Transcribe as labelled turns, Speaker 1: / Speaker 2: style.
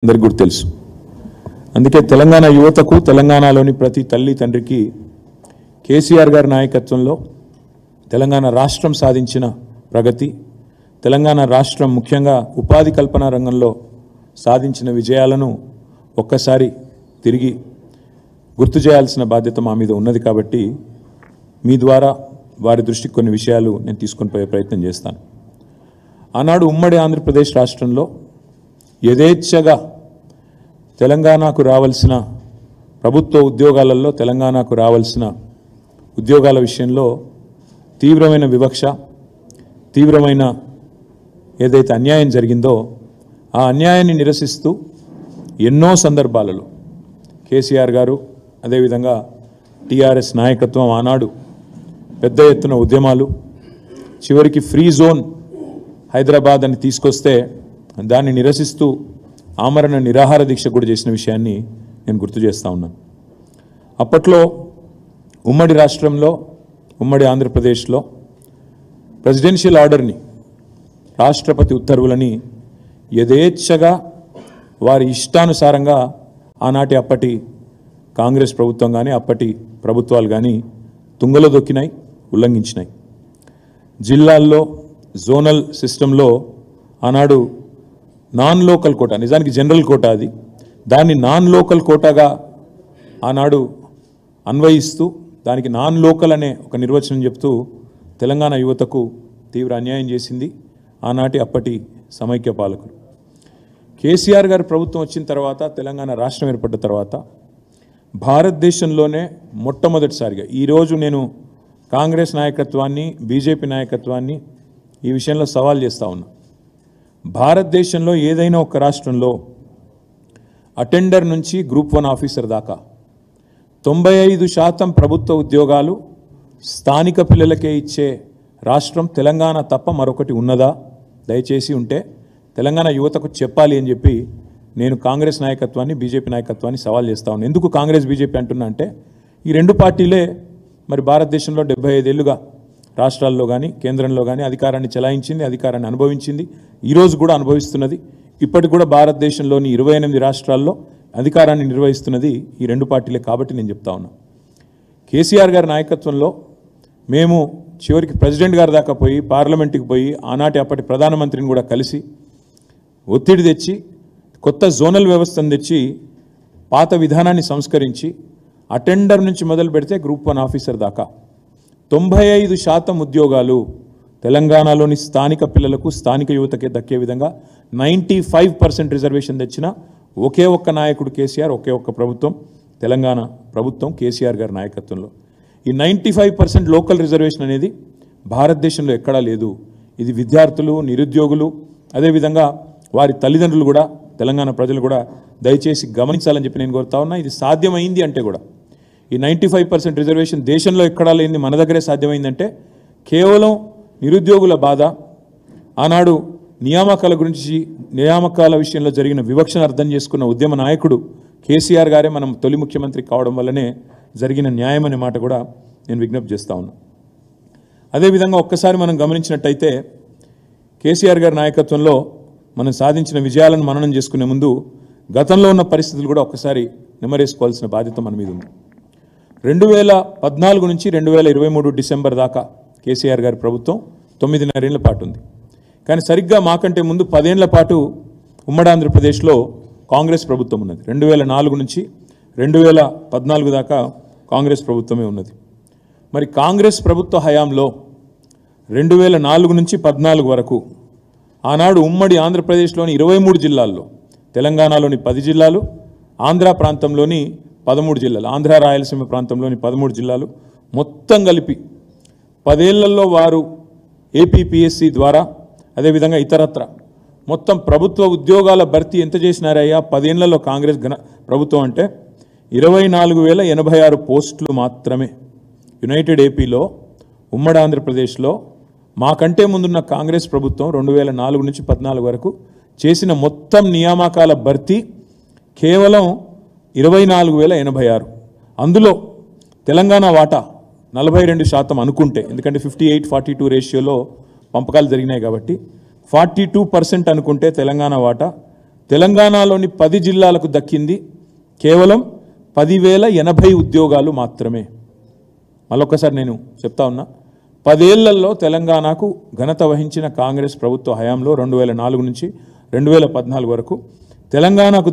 Speaker 1: అందరికీ కూడా తెలుసు. అందుకే తెలంగాణ యువతకు తెలంగాణలోని ప్రతి తల్లి తండ్రికి కేసీఆర్ గారి నాయకత్వంలో తెలంగాణ రాష్ట్రం సాధించిన ప్రగతి, తెలంగాణ రాష్ట్రం ముఖ్యంగా ఉపాధి కల్పన రంగంలో సాధించిన విజయాలను ఒక్కసారి తిరిగి గుర్తు చేయాల్సిన బాధ్యత మా మీద ఉన్నది. కాబట్టి మీ ద్వారా వారి దృష్టికి కొన్ని విషయాలు నేను తీసుకొని పోయే ప్రయత్నం చేస్తాను. ఆనాడు ఉమ్మడి ఆంధ్రప్రదేశ్ రాష్ట్రంలో యథేచ్ఛగా తెలంగాణకు రావాల్సిన ప్రభుత్వ ఉద్యోగాలలో తెలంగాణకు రావాల్సిన ఉద్యోగాల విషయంలో తీవ్రమైన వివక్ష, తీవ్రమైన ఏదైతే అన్యాయం జరిగిందో ఆ అన్యాయాన్ని నిరసిస్తూ ఎన్నో సందర్భాలలో కేసీఆర్ గారు అదేవిధంగా టీఆర్ఎస్ నాయకత్వం ఆనాడు పెద్ద ఎత్తున ఉద్యమాలు, చివరికి ఫ్రీ జోన్ హైదరాబాద్ అని తీసుకొస్తే దాన్ని నిరసిస్తూ ఆమరణ నిరాహార దీక్ష కూడా చేసిన విషయాన్ని నేను గుర్తు చేస్తూ ఉన్నాను. అప్పట్లో ఉమ్మడి రాష్ట్రంలో, ఉమ్మడి ఆంధ్రప్రదేశ్లో ప్రెసిడెన్షియల్ ఆర్డర్ని, రాష్ట్రపతి ఉత్తర్వులని యథేచ్ఛగా వారి ఇష్టానుసారంగా ఆనాటి అప్పటి కాంగ్రెస్ ప్రభుత్వం కానీ అప్పటి ప్రభుత్వాలు కానీ తుంగలో దొక్కినాయి, ఉల్లంఘించినాయి. జిల్లాల్లో జోనల్ సిస్టంలో ఆనాడు నాన్ లోకల్ కోటా, నిజానికి జనరల్ కోటా అది, దాన్ని నాన్ లోకల్ కోటాగా ఆనాడు అన్వయిస్తూ దానికి నాన్ లోకల్ అనే ఒక నిర్వచనం చెప్తూ తెలంగాణ యువతకు తీవ్ర అన్యాయం చేసింది ఆనాటి అప్పటి సమైక్య పాలకులు. కేసీఆర్ గారి ప్రభుత్వం వచ్చిన తర్వాత, తెలంగాణ రాష్ట్రం ఏర్పడ్డ తర్వాత భారతదేశంలోనే మొట్టమొదటిసారిగా, ఈరోజు నేను కాంగ్రెస్ నాయకత్వాన్ని, బీజేపీ నాయకత్వాన్ని ఈ విషయంలో సవాల్ చేస్తూ ఉన్నా. భారతదేశంలో ఏదైనా ఒక రాష్ట్రంలో అటెండర్ నుంచి గ్రూప్ 1 ఆఫీసర్ దాకా 95% ప్రభుత్వ ఉద్యోగాలు స్థానిక పిల్లలకే ఇచ్చే రాష్ట్రం తెలంగాణ తప్ప మరొకటి ఉన్నదా? దయచేసి ఉంటే తెలంగాణ యువతకు చెప్పాలి అని చెప్పి నేను కాంగ్రెస్ నాయకత్వాన్ని, బీజేపీ నాయకత్వాన్ని సవాల్ చేస్తా ఉన్నాను. ఎందుకు కాంగ్రెస్ బీజేపీ అంటున్నా అంటే ఈ రెండు పార్టీలే మరి భారతదేశంలో 75 ఏళ్ళుగా రాష్ట్రాల్లో కానీ కేంద్రంలో కానీ అధికారాన్ని చెలాయించింది, అధికారాన్ని అనుభవించింది, ఈరోజు కూడా అనుభవిస్తున్నది. ఇప్పటికి కూడా భారతదేశంలోని 28 రాష్ట్రాల్లో అధికారాన్ని నిర్వహిస్తున్నది ఈ రెండు పార్టీలే. కాబట్టి నేను చెప్తా ఉన్నా, కేసీఆర్ గారి నాయకత్వంలో మేము చివరికి ప్రెసిడెంట్ గారి దాకా పోయి, పార్లమెంటుకి పోయి ఆనాటి అప్పటి ప్రధానమంత్రిని కూడా కలిసి ఒత్తిడి తెచ్చి కొత్త జోనల్ వ్యవస్థను తెచ్చి పాత విధానాన్ని సంస్కరించి అటెండర్ నుంచి మొదలు పెడితే గ్రూప్ 1 ఆఫీసర్ దాకా 95% ఉద్యోగాలు తెలంగాణలోని స్థానిక పిల్లలకు, స్థానిక యువతకే దక్కే విధంగా 95% రిజర్వేషన్ తెచ్చిన ఒకే ఒక్క నాయకుడు కేసీఆర్, ఒకే ఒక్క ప్రభుత్వం తెలంగాణ ప్రభుత్వం కేసీఆర్ గారి నాయకత్వంలో. ఈ 95% లోకల్ రిజర్వేషన్ అనేది భారతదేశంలో ఎక్కడా లేదు. ఇది విద్యార్థులు, నిరుద్యోగులు, అదేవిధంగా వారి తల్లిదండ్రులు కూడా, తెలంగాణ ప్రజలు కూడా దయచేసి గమనించాలని చెప్పి నేను కోరుతా ఉన్నా. ఇది సాధ్యమైంది అంటే కూడా, ఈ 95% రిజర్వేషన్ దేశంలో ఎక్కడా లేని మన దగ్గరే సాధ్యమైందంటే కేవలం నిరుద్యోగుల బాధ, ఆనాడు నియామకాల గురించి, నియామకాల విషయంలో జరిగిన వివక్షను అర్థం చేసుకున్న ఉద్యమ నాయకుడు కేసీఆర్ గారే మనం తొలి ముఖ్యమంత్రి కావడం వల్లనే జరిగిన న్యాయం అనే మాట కూడా నేను విజ్ఞప్తి చేస్తా ఉన్నా. అదేవిధంగా ఒక్కసారి మనం గమనించినట్టయితే కేసీఆర్ గారి నాయకత్వంలో మనం సాధించిన విజయాలను మననం చేసుకునే ముందు గతంలో ఉన్న పరిస్థితులు కూడా ఒక్కసారి నెమరేసుకోవాల్సిన బాధ్యత మన మీద ఉంది. 2014 నుంచి 2023 డిసెంబర్ దాకా కేసీఆర్ గారి ప్రభుత్వం 9.5 ఏళ్ల పాటు ఉంది. కానీ సరిగ్గా మాకంటే ముందు 10 ఏళ్ల పాటు ఉమ్మడి ఆంధ్రప్రదేశ్లో కాంగ్రెస్ ప్రభుత్వం ఉన్నది. 2004 నుంచి 2014 దాకా కాంగ్రెస్ ప్రభుత్వమే ఉన్నది. మరి కాంగ్రెస్ ప్రభుత్వ హయాంలో 2004 నుంచి 2014 వరకు ఆనాడు ఉమ్మడి ఆంధ్రప్రదేశ్లోని 23 జిల్లాల్లో, తెలంగాణలోని 10 జిల్లాలు, ఆంధ్ర ప్రాంతంలోని 13 జిల్లాలు, ఆంధ్ర రాయలసీమ ప్రాంతంలోని 13 జిల్లాలు మొత్తం కలిపి 10 ఏళ్లలో వారు ఏపీపీఎస్సీ ద్వారా, అదేవిధంగా ఇతరత్ర మొత్తం ప్రభుత్వ ఉద్యోగాల భర్తీ ఎంత చేసినారయ్యా 10 ఏళ్లలో కాంగ్రెస్ ప్రభుత్వం అంటే 24,086 పోస్టులు మాత్రమే. యునైటెడ్ ఏపీలో, ఉమ్మడి ఆంధ్రప్రదేశ్లో మాకంటే ముందున్న కాంగ్రెస్ ప్రభుత్వం 2004 నుంచి 2014 వరకు చేసిన మొత్తం నియామకాల భర్తీ కేవలం 24,086. అందులో తెలంగాణ వాటా 42% అనుకుంటే, ఎందుకంటే 58-42 రేషియోలో పంపకాలు జరిగినాయి కాబట్టి 42% అనుకుంటే తెలంగాణ వాటా తెలంగాణలోని 10 జిల్లాలకు దక్కింది కేవలం 10,080 ఉద్యోగాలు మాత్రమే. మళ్ళొక్కసారి నేను చెప్తా ఉన్నా, 10 ఏళ్లలో తెలంగాణకు ఘనత వహించిన కాంగ్రెస్ ప్రభుత్వ హయాంలో 2004 నుంచి 2014 వరకు తెలంగాణకు